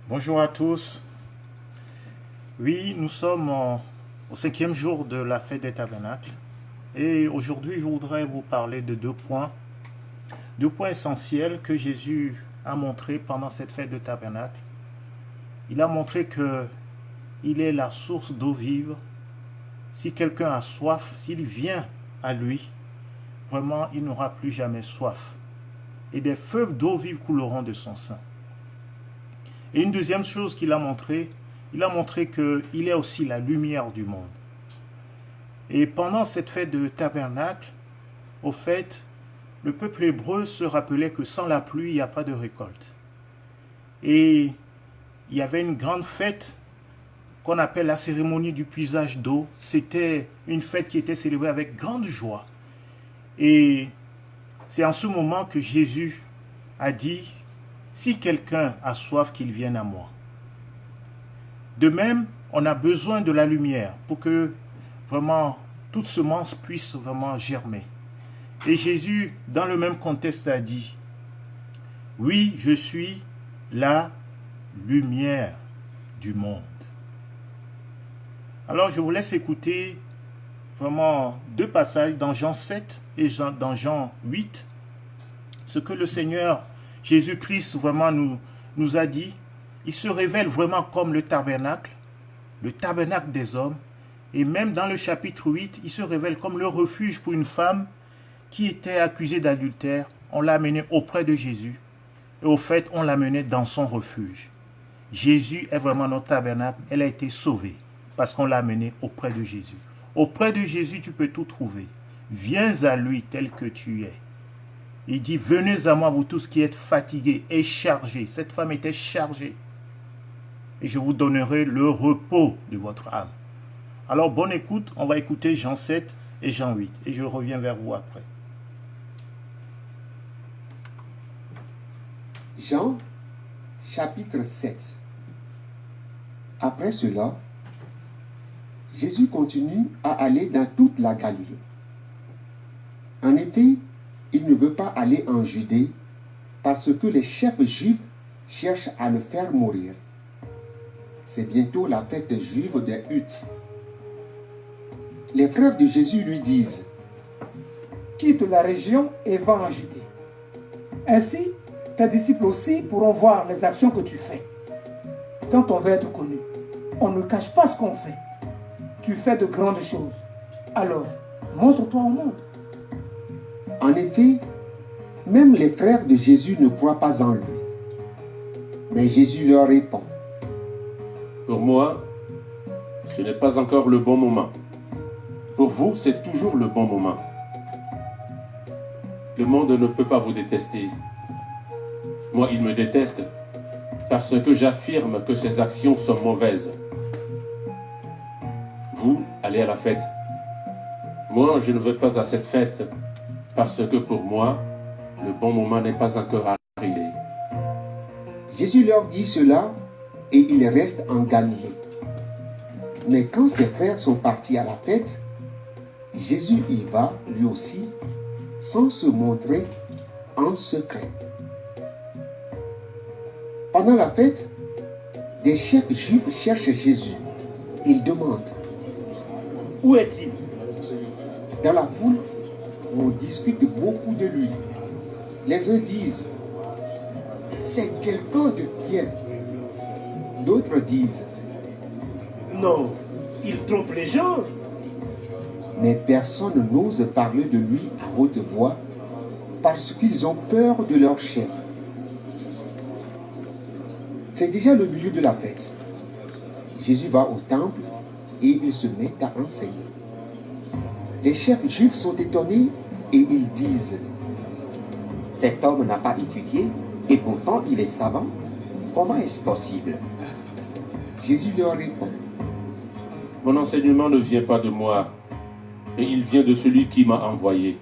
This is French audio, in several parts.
Bonjour à tous. Oui, nous sommes au 5e jour de la fête des tabernacles. Et aujourd'hui, je voudrais vous parler de deux points essentiels que Jésus a montrés pendant cette fête de tabernacle. Il a montré que il est la source d'eau vive. Si quelqu'un a soif, s'il vient à lui, vraiment, il n'aura plus jamais soif. Et des fleuves d'eau vive couleront de son sein. Et une deuxième chose qu'il a montré, il a montré qu'il est aussi la lumière du monde. Et pendant cette fête de tabernacle, au fait, le peuple hébreu se rappelait que sans la pluie, il n'y a pas de récolte. Et il y avait une grande fête qu'on appelle la cérémonie du puisage d'eau. C'était une fête qui était célébrée avec grande joie. Et c'est en ce moment que Jésus a dit: si quelqu'un a soif, qu'il vienne à moi. De même, on a besoin de la lumière pour que vraiment toute semence puisse vraiment germer. Et Jésus, dans le même contexte, a dit: oui, je suis la lumière du monde. Alors, je vous laisse écouter vraiment deux passages dans Jean 7 et dans Jean 8, ce que le Seigneur Jésus-Christ vraiment nous a dit. Il se révèle vraiment comme le tabernacle des hommes. Et même dans le chapitre 8, il se révèle comme le refuge pour une femme qui était accusée d'adultère. On l'a amenée auprès de Jésus. Et au fait, on l'a menée dans son refuge. Jésus est vraiment notre tabernacle. Elle a été sauvée parce qu'on l'a amenée auprès de Jésus. Auprès de Jésus, tu peux tout trouver. Viens à lui tel que tu es. Il dit: venez à moi, vous tous qui êtes fatigués et chargés. Cette femme était chargée. Et je vous donnerai le repos de votre âme. Alors, bonne écoute. On va écouter Jean 7 et Jean 8. Et je reviens vers vous après. Jean, chapitre 7. Après cela, Jésus continue à aller dans toute la Galilée. En effet, il ne veut pas aller en Judée parce que les chefs juifs cherchent à le faire mourir. C'est bientôt la fête juive des Huttes. Les frères de Jésus lui disent: quitte la région et va en Judée. Ainsi, tes disciples aussi pourront voir les actions que tu fais. Quand on veut être connu, on ne cache pas ce qu'on fait. Tu fais de grandes choses. Alors, montre-toi au monde. En effet, même les frères de Jésus ne croient pas en lui. Mais Jésus leur répond: pour moi, ce n'est pas encore le bon moment. Pour vous, c'est toujours le bon moment. Le monde ne peut pas vous détester. Moi, il me déteste parce que j'affirme que ses actions sont mauvaises. Vous, allez à la fête. Moi, je ne vais pas à cette fête parce que pour moi, le bon moment n'est pas encore arrivé. Jésus leur dit cela et il reste en Galilée. Mais quand ses frères sont partis à la fête, Jésus y va lui aussi, sans se montrer en secret. Pendant la fête, des chefs juifs cherchent Jésus. Ils demandent: Où est-il? dans la foule, on discute beaucoup de lui. Les uns disent: c'est quelqu'un de bien. D'autres disent: Non, il trompe les gens. mais personne n'ose parler de lui à haute voix parce qu'ils ont peur de leur chef. C'est déjà le milieu de la fête. Jésus va au temple et il se met à enseigner. Les chefs juifs sont étonnés et ils disent: cet homme n'a pas étudié et pourtant il est savant. Comment est-ce possible? Jésus leur répond: Mon enseignement ne vient pas de moi, mais il vient de celui qui m'a envoyé.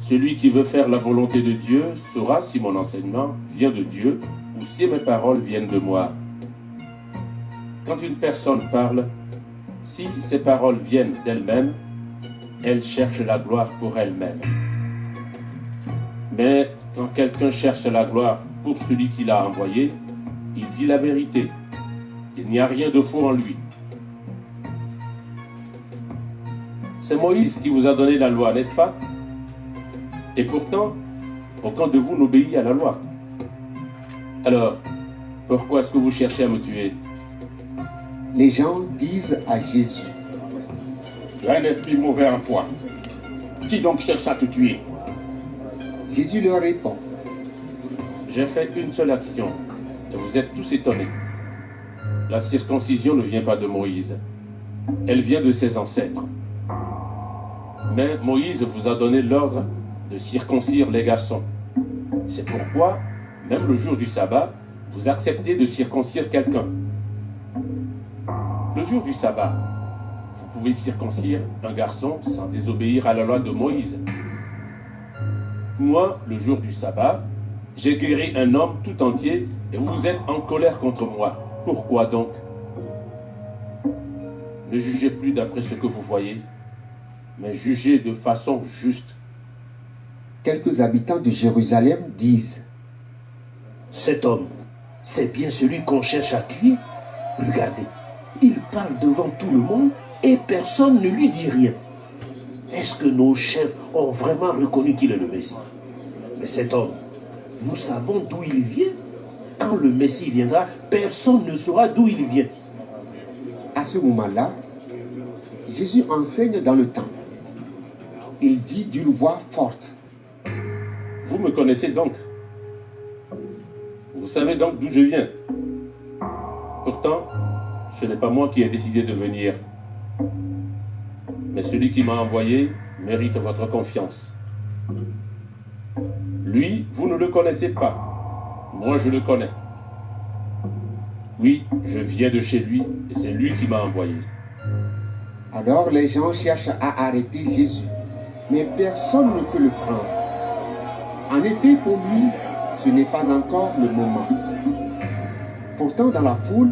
Celui qui veut faire la volonté de Dieu saura si mon enseignement vient de Dieu ou si mes paroles viennent de moi. Quand une personne parle, si ses paroles viennent d'elle-même, elle cherche la gloire pour elle-même. Mais quand quelqu'un cherche la gloire pour celui qui l'a envoyé, il dit la vérité. Il n'y a rien de faux en lui. C'est Moïse qui vous a donné la loi, n'est-ce pas? Et pourtant, aucun de vous n'obéit à la loi. Alors, pourquoi est-ce que vous cherchez à me tuer? Les gens disent à Jésus, Tu as un esprit mauvais en toi. Qui donc cherche à te tuer? Jésus leur répond, J'ai fait une seule action, et vous êtes tous étonnés. La circoncision ne vient pas de Moïse, elle vient de ses ancêtres. Mais Moïse vous a donné l'ordre de circoncire les garçons. C'est pourquoi, même le jour du sabbat, vous acceptez de circoncire quelqu'un. Le jour du sabbat, vous pouvez circoncire un garçon sans désobéir à la loi de Moïse. Moi, le jour du sabbat, j'ai guéri un homme tout entier et vous êtes en colère contre moi. Pourquoi donc? Ne jugez plus d'après ce que vous voyez, mais jugez de façon juste. quelques habitants de Jérusalem disent, Cet homme, c'est bien celui qu'on cherche à tuer. Regardez, il parle devant tout le monde et personne ne lui dit rien. Est-ce que nos chefs ont vraiment reconnu qu'il est le Messie? Mais cet homme, nous savons d'où il vient. Quand le Messie viendra, personne ne saura d'où il vient. À ce moment-là, Jésus enseigne dans le temple. Il dit d'une voix forte, Vous me connaissez donc. Vous savez donc d'où je viens. Pourtant, ce n'est pas moi qui ai décidé de venir. Mais celui qui m'a envoyé mérite votre confiance. Lui, vous ne le connaissez pas. Moi, je le connais. Oui, je viens de chez lui et c'est lui qui m'a envoyé. Alors les gens cherchent à arrêter Jésus, mais personne ne peut le prendre. En effet, pour lui, ce n'est pas encore le moment. Pourtant, dans la foule,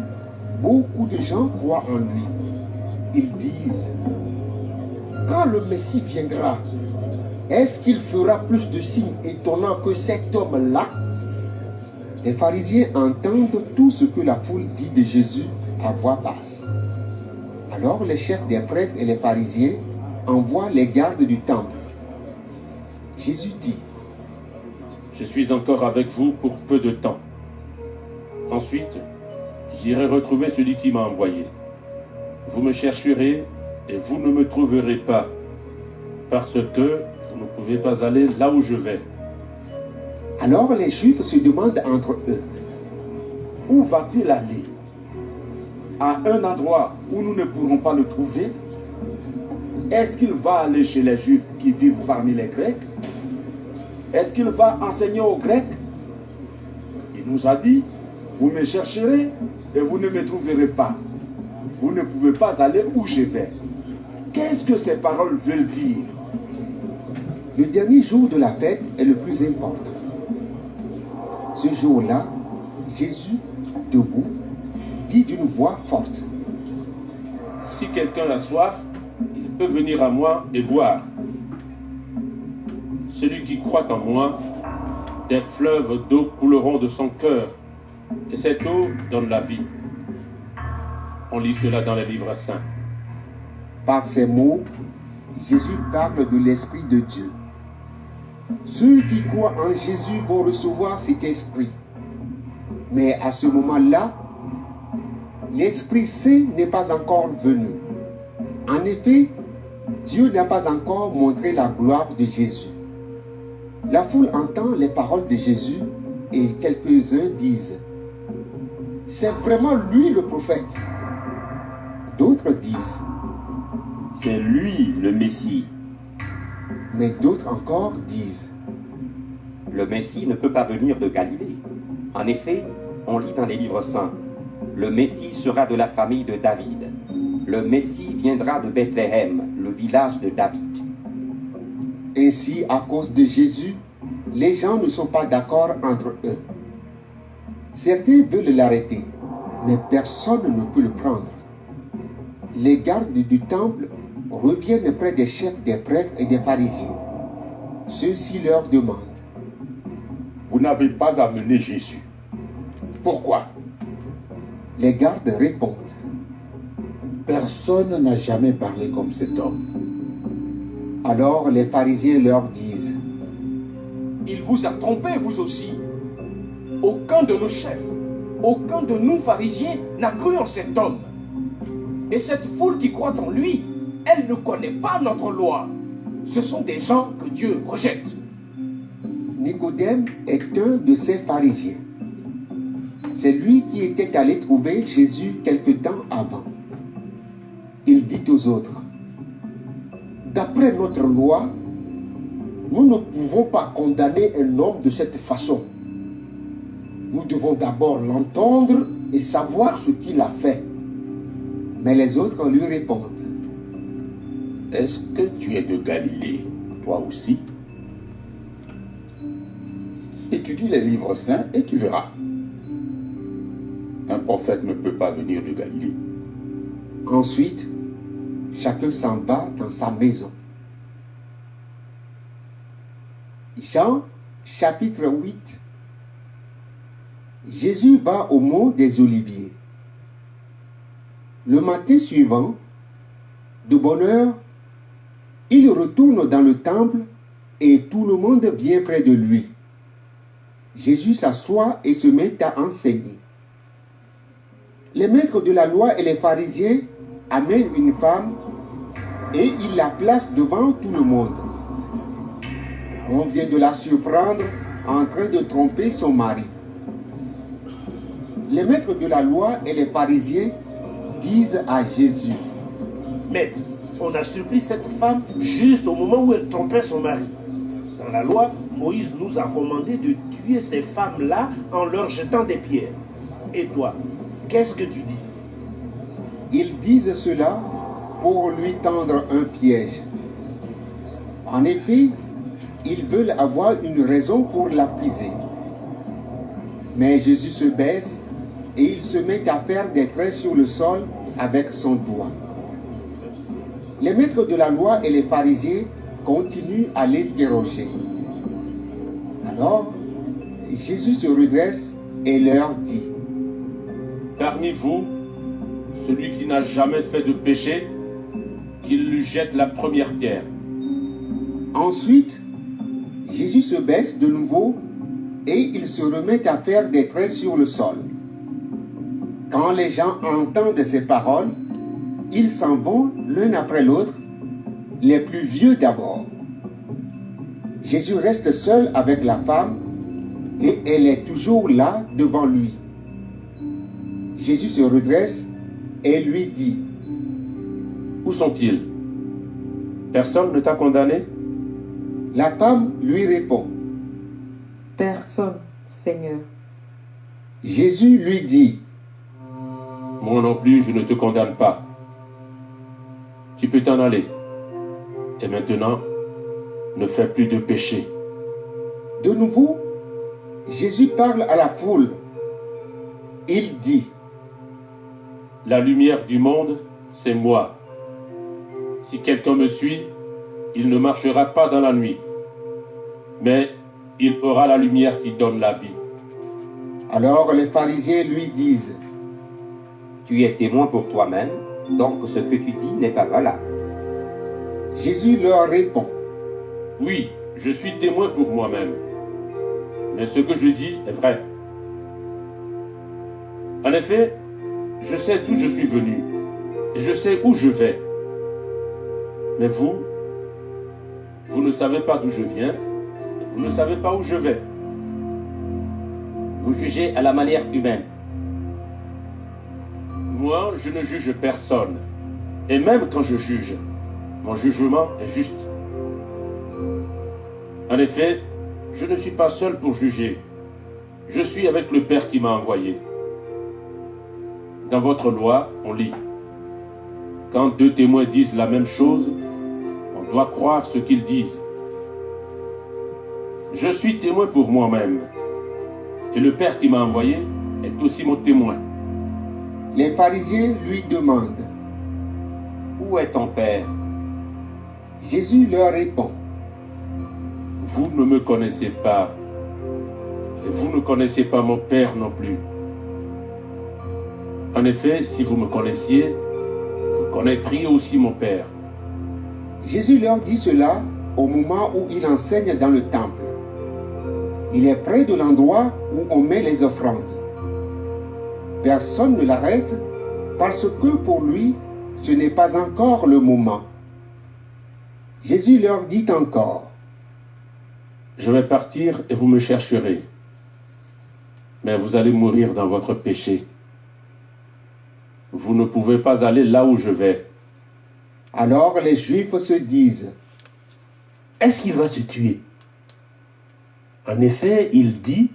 beaucoup de gens croient en lui. Ils disent, quand le Messie viendra, est-ce qu'il fera plus de signes étonnants que cet homme-là? Les pharisiens entendent tout ce que la foule dit de Jésus à voix basse. Alors les chefs des prêtres et les pharisiens envoient les gardes du temple. Jésus dit, Je suis encore avec vous pour peu de temps. Ensuite, j'irai retrouver celui qui m'a envoyé. Vous me chercherez et vous ne me trouverez pas, parce que vous ne pouvez pas aller là où je vais. alors les Juifs se demandent entre eux, Où va-t-il aller? À un endroit où nous ne pourrons pas le trouver? Est-ce qu'il va aller chez les Juifs qui vivent parmi les Grecs? Est-ce qu'il va enseigner aux Grecs? Il nous a dit, vous me chercherez et vous ne me trouverez pas. Vous ne pouvez pas aller où je vais. Qu'est-ce que ces paroles veulent dire? le dernier jour de la fête est le plus important. Ce jour-là, Jésus, debout, dit d'une voix forte, Si quelqu'un a soif, il peut venir à moi et boire. Celui qui croit en moi, des fleuves d'eau couleront de son cœur, et cette eau donne la vie. On lit cela dans les livres saints. Par ces mots, Jésus parle de l'Esprit de Dieu. Ceux qui croient en Jésus vont recevoir cet Esprit. Mais à ce moment-là, l'Esprit Saint n'est pas encore venu. En effet, Dieu n'a pas encore montré la gloire de Jésus. La foule entend les paroles de Jésus et quelques-uns disent, c'est vraiment lui le prophète. D'autres disent, C'est lui le Messie. mais d'autres encore disent, Le Messie ne peut pas venir de Galilée. En effet, on lit dans les livres saints, le Messie sera de la famille de David. Le Messie viendra de Bethléem, le village de David. ainsi à cause de Jésus, les gens ne sont pas d'accord entre eux. Certains veulent l'arrêter, mais personne ne peut le prendre. Les gardes du temple reviennent près des chefs des prêtres et des pharisiens. Ceux-ci leur demandent, Vous n'avez pas amené Jésus. Pourquoi? Les gardes répondent. Personne n'a jamais parlé comme cet homme. Alors les pharisiens leur disent. Il vous a trompé, vous aussi. Aucun de nos chefs, aucun de nous pharisiens n'a cru en cet homme. Et cette foule qui croit en lui, elle ne connaît pas notre loi. Ce sont des gens que Dieu rejette. Nicodème est un de ces pharisiens. C'est lui qui était allé trouver Jésus quelque temps avant. Il dit aux autres, d'après notre loi, nous ne pouvons pas condamner un homme de cette façon. Nous devons d'abord l'entendre et savoir ce qu'il a fait. Mais les autres lui répondent. Est-ce que tu es de Galilée, toi aussi? Étudie les livres saints et tu verras. Un prophète ne peut pas venir de Galilée. Ensuite, chacun s'en va dans sa maison. Jean, chapitre 8. Jésus va au mont des Oliviers. Le matin suivant, de bonne heure, il retourne dans le temple et tout le monde vient près de lui. Jésus s'assoit et se met à enseigner. Les maîtres de la loi et les pharisiens amènent une femme et ils la placent devant tout le monde. On vient de la surprendre en train de tromper son mari. Les maîtres de la loi et les pharisiens disent à Jésus, Maître, on a surpris cette femme juste au moment où elle trompait son mari. Dans la loi, Moïse nous a commandé de tuer ces femmes-là en leur jetant des pierres. Et toi, qu'est-ce que tu dis? Ils disent cela pour lui tendre un piège. En effet, ils veulent avoir une raison pour l'accuser. Mais Jésus se baisse et il se met à faire des traits sur le sol avec son doigt. Les maîtres de la loi et les pharisiens continuent à l'interroger. Alors, Jésus se redresse et leur dit, Parmi vous, celui qui n'a jamais fait de péché, qu'il lui jette la première pierre. Ensuite, Jésus se baisse de nouveau et il se remet à faire des traits sur le sol. Quand les gens entendent ces paroles, ils s'en vont l'un après l'autre, les plus vieux d'abord. Jésus reste seul avec la femme et elle est toujours là devant lui. Jésus se redresse et lui dit, Où sont-ils? Personne ne t'a condamné? La femme lui répond, Personne, Seigneur. Jésus lui dit, Moi non plus, je ne te condamne pas. Tu peux t'en aller. Et maintenant, ne fais plus de péché. De nouveau, Jésus parle à la foule. Il dit, La lumière du monde, c'est moi. Si quelqu'un me suit, il ne marchera pas dans la nuit, mais il aura la lumière qui donne la vie. Alors les pharisiens lui disent, Tu es témoin pour toi-même, donc ce que tu dis n'est pas valable. Jésus leur répond, Oui, je suis témoin pour moi-même, mais ce que je dis est vrai. En effet, je sais d'où je suis venu, et je sais où je vais. Mais vous ne savez pas d'où je viens, et vous ne savez pas où je vais. Vous jugez à la manière humaine. Moi, je ne juge personne, et même quand je juge, mon jugement est juste. En effet, je ne suis pas seul pour juger. Je suis avec le Père qui m'a envoyé. Dans votre loi, on lit, quand deux témoins disent la même chose, on doit croire ce qu'ils disent. Je suis témoin pour moi-même, et le Père qui m'a envoyé est aussi mon témoin. Les pharisiens lui demandent, Où est ton Père? Jésus leur répond, Vous ne me connaissez pas, et vous ne connaissez pas mon Père non plus. En effet, si vous me connaissiez, vous connaîtriez aussi mon Père. Jésus leur dit cela au moment où il enseigne dans le temple. Il est près de l'endroit où on met les offrandes. Personne ne l'arrête parce que pour lui, ce n'est pas encore le moment. Jésus leur dit encore: Je vais partir et vous me chercherez. Mais vous allez mourir dans votre péché. Vous ne pouvez pas aller là où je vais. Alors les Juifs se disent: Est-ce qu'il va se tuer? En effet, il dit: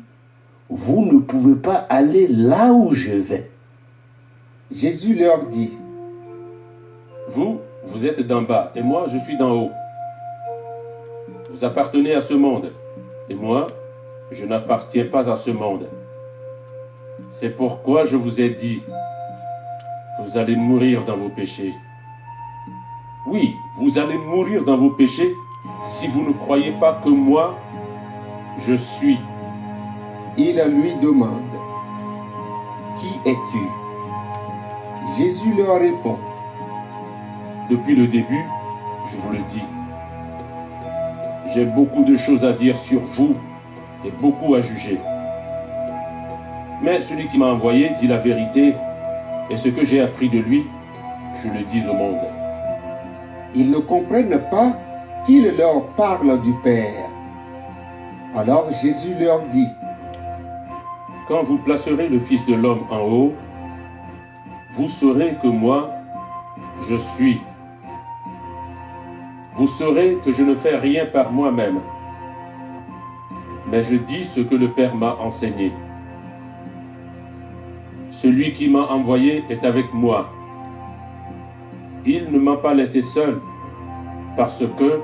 Vous ne pouvez pas aller là où je vais. Jésus leur dit: Vous êtes d'en bas et moi, je suis d'en haut. Vous appartenez à ce monde et moi, je n'appartiens pas à ce monde. C'est pourquoi je vous ai dit, vous allez mourir dans vos péchés. Oui, vous allez mourir dans vos péchés si vous ne croyez pas que moi, je suis. Il lui demande: Qui es-tu? Jésus leur répond: Depuis le début, je vous le dis. J'ai beaucoup de choses à dire sur vous et beaucoup à juger. Mais celui qui m'a envoyé dit la vérité, et ce que j'ai appris de lui, je le dis au monde. Ils ne comprennent pas qu'il leur parle du Père. Alors Jésus leur dit: Quand vous placerez le Fils de l'homme en haut, vous saurez que moi, je suis. Vous saurez que je ne fais rien par moi-même, mais je dis ce que le Père m'a enseigné. Celui qui m'a envoyé est avec moi. Il ne m'a pas laissé seul, parce que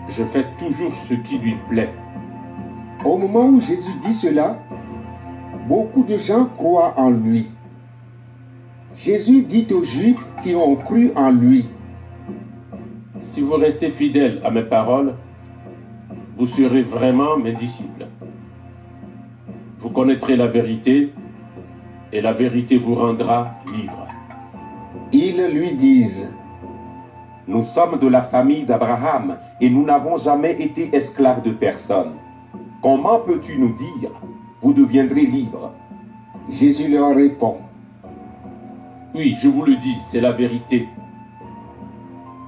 je fais toujours ce qui lui plaît. Au moment où Jésus dit cela, beaucoup de gens croient en lui. Jésus dit aux Juifs qui ont cru en lui: Si vous restez fidèles à mes paroles, vous serez vraiment mes disciples. Vous connaîtrez la vérité, et la vérité vous rendra libre. Ils lui disent: Nous sommes de la famille d'Abraham et nous n'avons jamais été esclaves de personne. Comment peux-tu nous dire, vous deviendrez libres? Jésus leur répond: Oui, je vous le dis, c'est la vérité.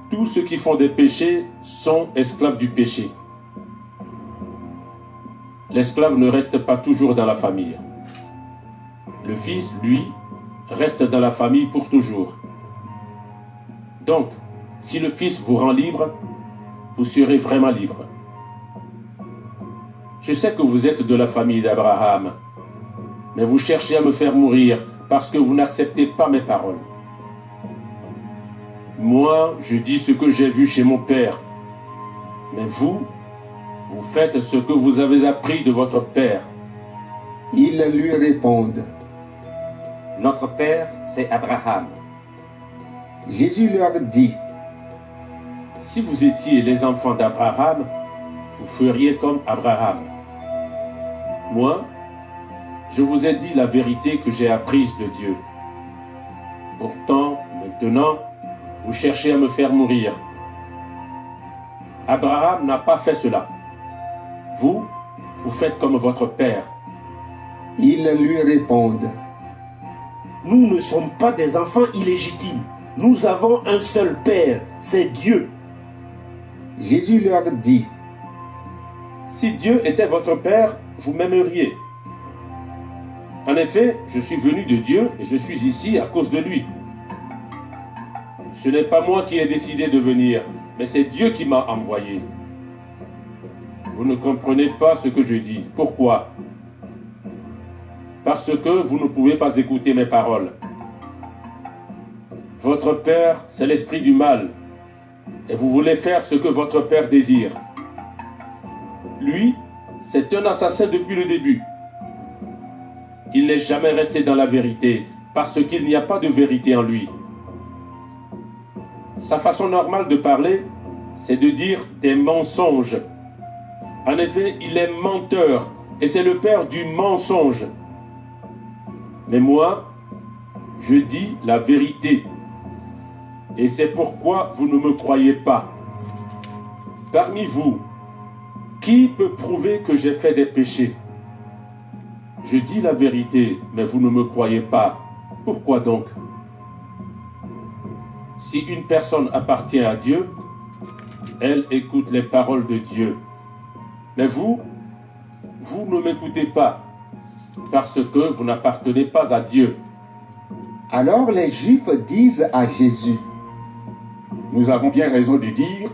Tous ceux qui font des péchés sont esclaves du péché. L'esclave ne reste pas toujours dans la famille. Le Fils, lui, reste dans la famille pour toujours. Donc, si le Fils vous rend libre, vous serez vraiment libre. Je sais que vous êtes de la famille d'Abraham, mais vous cherchez à me faire mourir parce que vous n'acceptez pas mes paroles. Moi, je dis ce que j'ai vu chez mon Père, mais vous faites ce que vous avez appris de votre Père. Ils lui répondent: Notre Père, c'est Abraham. Jésus leur dit: Si vous étiez les enfants d'Abraham, vous feriez comme Abraham. Moi, je vous ai dit la vérité que j'ai apprise de Dieu. Pourtant, maintenant, vous cherchez à me faire mourir. Abraham n'a pas fait cela. Vous faites comme votre père. Ils lui répondent: Nous ne sommes pas des enfants illégitimes. Nous avons un seul Père, c'est Dieu. Jésus leur dit: Si Dieu était votre Père, vous m'aimeriez. En effet, je suis venu de Dieu et je suis ici à cause de lui. Ce n'est pas moi qui ai décidé de venir, mais c'est Dieu qui m'a envoyé. Vous ne comprenez pas ce que je dis. Pourquoi? Parce que vous ne pouvez pas écouter mes paroles. Votre père, c'est l'esprit du mal, et vous voulez faire ce que votre père désire. Lui, c'est un assassin depuis le début. Il n'est jamais resté dans la vérité, parce qu'il n'y a pas de vérité en lui. Sa façon normale de parler, c'est de dire des mensonges. En effet, il est menteur, et c'est le père du mensonge. Mais moi, Je dis la vérité. Et c'est pourquoi vous ne me croyez pas. Parmi vous, qui peut prouver que j'ai fait des péchés? Je dis la vérité, mais vous ne me croyez pas. Pourquoi donc? Si une personne appartient à Dieu, elle écoute les paroles de Dieu. Mais vous ne m'écoutez pas, parce que vous n'appartenez pas à Dieu. Alors les Juifs disent à Jésus, Nous avons bien raison de dire,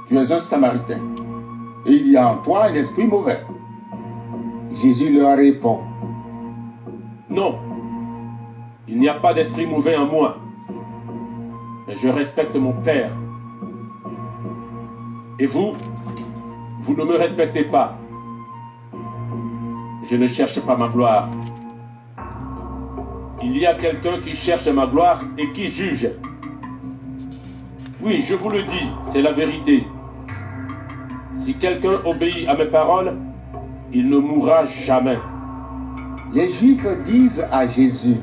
tu es un Samaritain, et il y a en toi un esprit mauvais. Jésus leur répond, Non, il n'y a pas d'esprit mauvais en moi, mais je respecte mon Père. Et vous ne me respectez pas. Je ne cherche pas ma gloire. Il y a quelqu'un qui cherche ma gloire et qui juge. Oui, je vous le dis, c'est la vérité. Si quelqu'un obéit à mes paroles, il ne mourra jamais. Les Juifs disent à Jésus,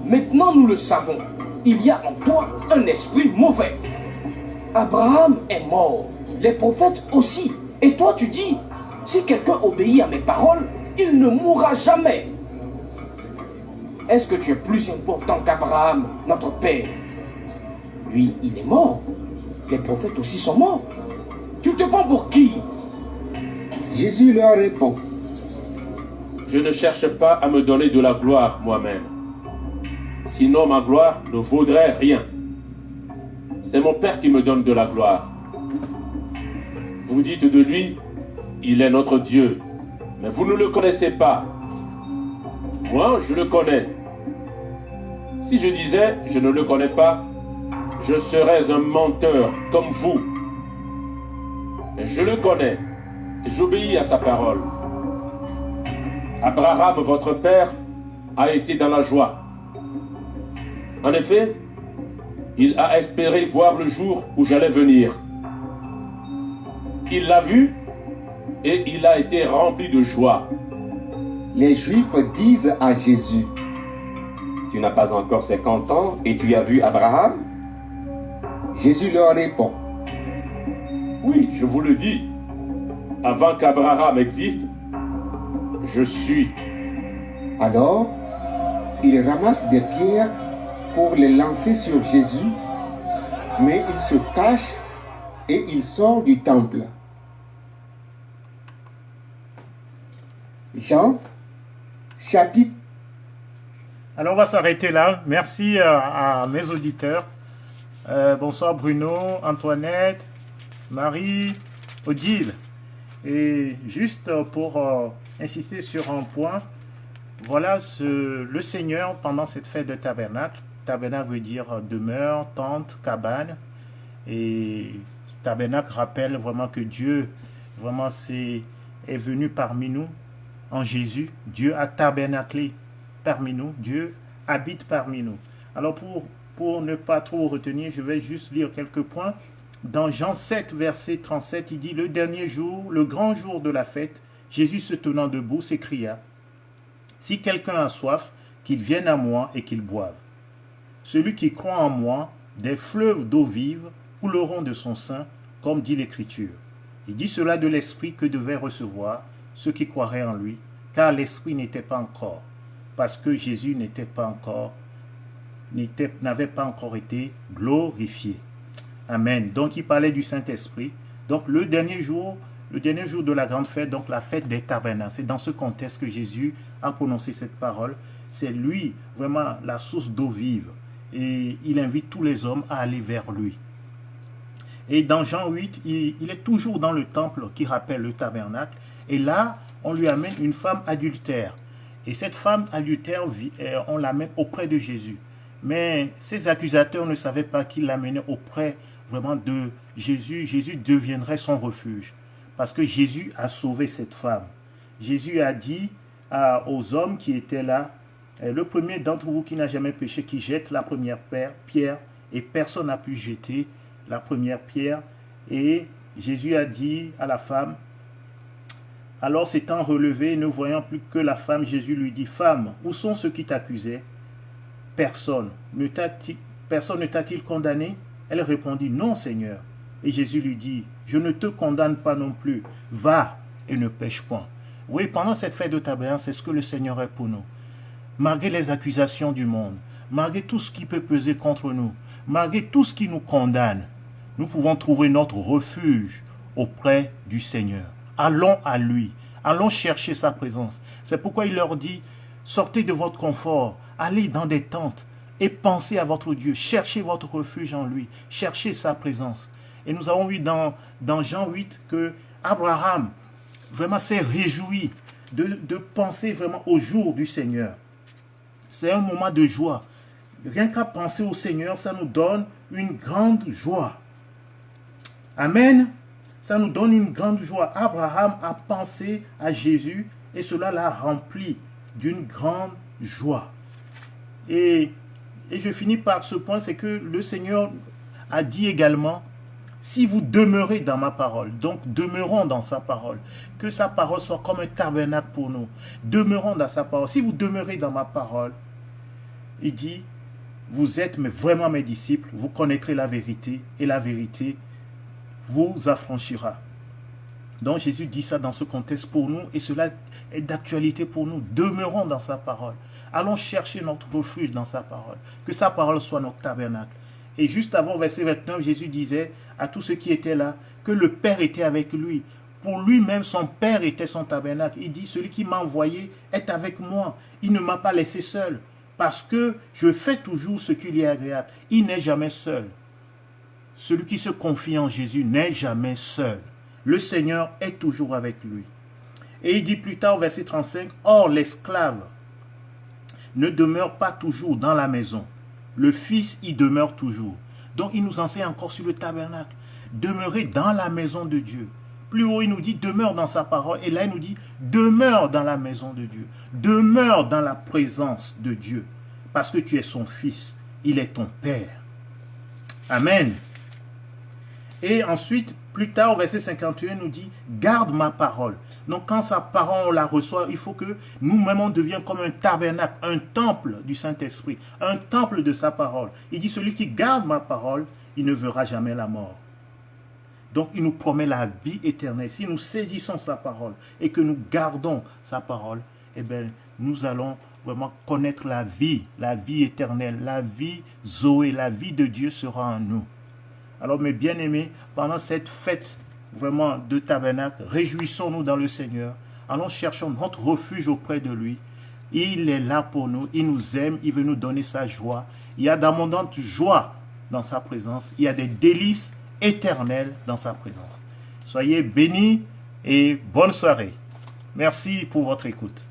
Maintenant nous le savons, il y a en toi un esprit mauvais. Abraham est mort, les prophètes aussi. Et toi tu dis, si quelqu'un obéit à mes paroles, il ne mourra jamais. Est-ce que tu es plus important qu'Abraham, notre père? Lui, il est mort. Les prophètes aussi sont morts. Tu te prends pour qui? Jésus leur répond, Je ne cherche pas à me donner de la gloire moi-même. Sinon ma gloire ne vaudrait rien. C'est mon Père qui me donne de la gloire. Vous dites de lui, il est notre Dieu, mais vous ne le connaissez pas. Moi, je le connais. Si je disais, je ne le connais pas, je serais un menteur comme vous. Mais je le connais et j'obéis à sa parole. Abraham, votre père, a été dans la joie. En effet, il a espéré voir le jour où j'allais venir. Il l'a vu et il a été rempli de joie. Les Juifs disent à Jésus, Tu n'as pas encore 50 ans et tu as vu Abraham? Jésus leur répond, Oui, je vous le dis, avant qu'Abraham existe, je suis. Alors, il ramasse des pierres pour les lancer sur Jésus, mais il se cache et il sort du temple. Jean, chapitre. Alors on va s'arrêter là. Merci à mes auditeurs. Bonsoir Bruno, Antoinette, Marie, Odile. Et juste pour insister sur un point, voilà le Seigneur pendant cette fête de tabernacle. Tabernacle veut dire demeure, tente, cabane. Et tabernacle rappelle vraiment que Dieu vraiment est venu parmi nous en Jésus. Dieu a tabernaclé parmi nous. Dieu habite parmi nous. Alors pour ne pas trop retenir, je vais juste lire quelques points. Dans Jean 7, verset 37, il dit « Le dernier jour, le grand jour de la fête, Jésus se tenant debout s'écria « Si quelqu'un a soif, qu'il vienne à moi et qu'il boive. Celui qui croit en moi, des fleuves d'eau vive couleront de son sein, comme dit l'Écriture. Il dit cela de l'Esprit que devaient recevoir ceux qui croiraient en lui, car l'Esprit n'était pas encore, parce que Jésus n'avait pas encore été glorifié. » Amen. Donc il parlait du Saint-Esprit. Donc le dernier jour de la grande fête, donc la fête des tabernacles. C'est dans ce contexte que Jésus a prononcé cette parole. C'est lui vraiment la source d'eau vive. Et il invite tous les hommes à aller vers lui. Et dans Jean 8, il est toujours dans le temple qui rappelle le tabernacle. Et là, on lui amène une femme adultère. Et cette femme adultère, on l'amène auprès de Jésus. Mais ses accusateurs ne savaient pas qu'il l'amenait auprès vraiment de Jésus. Jésus deviendrait son refuge. Parce que Jésus a sauvé cette femme. Jésus a dit aux hommes qui étaient là, le premier d'entre vous qui n'a jamais péché, qui jette la première pierre, et personne n'a pu jeter la première pierre. Et Jésus a dit à la femme, alors s'étant relevé, ne voyant plus que la femme, Jésus lui dit, femme, où sont ceux qui t'accusaient? personne ne t'a-t-il condamné? Elle répondit, non Seigneur. Et Jésus lui dit, je ne te condamne pas non plus, va et ne pêche point. Oui, pendant cette fête de tabernacle, c'est ce que le Seigneur est pour nous. Malgré les accusations du monde, malgré tout ce qui peut peser contre nous, malgré tout ce qui nous condamne, nous pouvons trouver notre refuge auprès du Seigneur. Allons à lui, allons chercher sa présence. C'est pourquoi il leur dit, sortez de votre confort, allez dans des tentes et pensez à votre Dieu, cherchez votre refuge en lui, cherchez sa présence. Et nous avons vu dans Jean 8 que Abraham vraiment s'est réjoui de penser vraiment au jour du Seigneur. C'est un moment de joie. Rien qu'à penser au Seigneur, ça nous donne une grande joie. Amen. Ça nous donne une grande joie. Abraham a pensé à Jésus et cela l'a rempli d'une grande joie. Et je finis par ce point, c'est que le Seigneur a dit également, si vous demeurez dans ma parole, donc demeurons dans sa parole, que sa parole soit comme un tabernacle pour nous. Demeurons dans sa parole. Si vous demeurez dans ma parole, il dit, vous êtes vraiment mes disciples, vous connaîtrez la vérité et la vérité vous affranchira. Donc Jésus dit ça dans ce contexte pour nous et cela est d'actualité pour nous. Demeurons dans sa parole. Allons chercher notre refuge dans sa parole. Que sa parole soit notre tabernacle. Et juste avant, verset 29, Jésus disait à tous ceux qui étaient là que le Père était avec lui. Pour lui-même, son Père était son tabernacle. Il dit, celui qui m'a envoyé est avec moi. Il ne m'a pas laissé seul. Parce que je fais toujours ce qui lui est agréable. Il n'est jamais seul. Celui qui se confie en Jésus n'est jamais seul. Le Seigneur est toujours avec lui. Et il dit plus tard au verset 35, « Or l'esclave ne demeure pas toujours dans la maison. Le Fils y demeure toujours. » Donc il nous enseigne encore sur le tabernacle. Demeurer dans la maison de Dieu. Plus haut, il nous dit, demeure dans sa parole. Et là, il nous dit, demeure dans la maison de Dieu. Demeure dans la présence de Dieu. Parce que tu es son Fils. Il est ton Père. Amen. Et ensuite, plus tard, au verset 51, il nous dit, garde ma parole. Donc, quand sa parole, on la reçoit, il faut que nous-mêmes, on devienne comme un tabernacle, un temple du Saint-Esprit, un temple de sa parole. Il dit, celui qui garde ma parole, il ne verra jamais la mort. Donc, il nous promet la vie éternelle. Si nous saisissons sa parole et que nous gardons sa parole, eh bien, nous allons vraiment connaître la vie éternelle, la vie Zoé, la vie de Dieu sera en nous. Alors, mes bien-aimés, pendant cette fête vraiment de tabernacle, réjouissons-nous dans le Seigneur. Allons chercher notre refuge auprès de lui. Il est là pour nous, il nous aime, il veut nous donner sa joie. Il y a d'abondantes joies dans sa présence. Il y a des délices éternelles dans sa présence. Soyez bénis et bonne soirée. Merci pour votre écoute.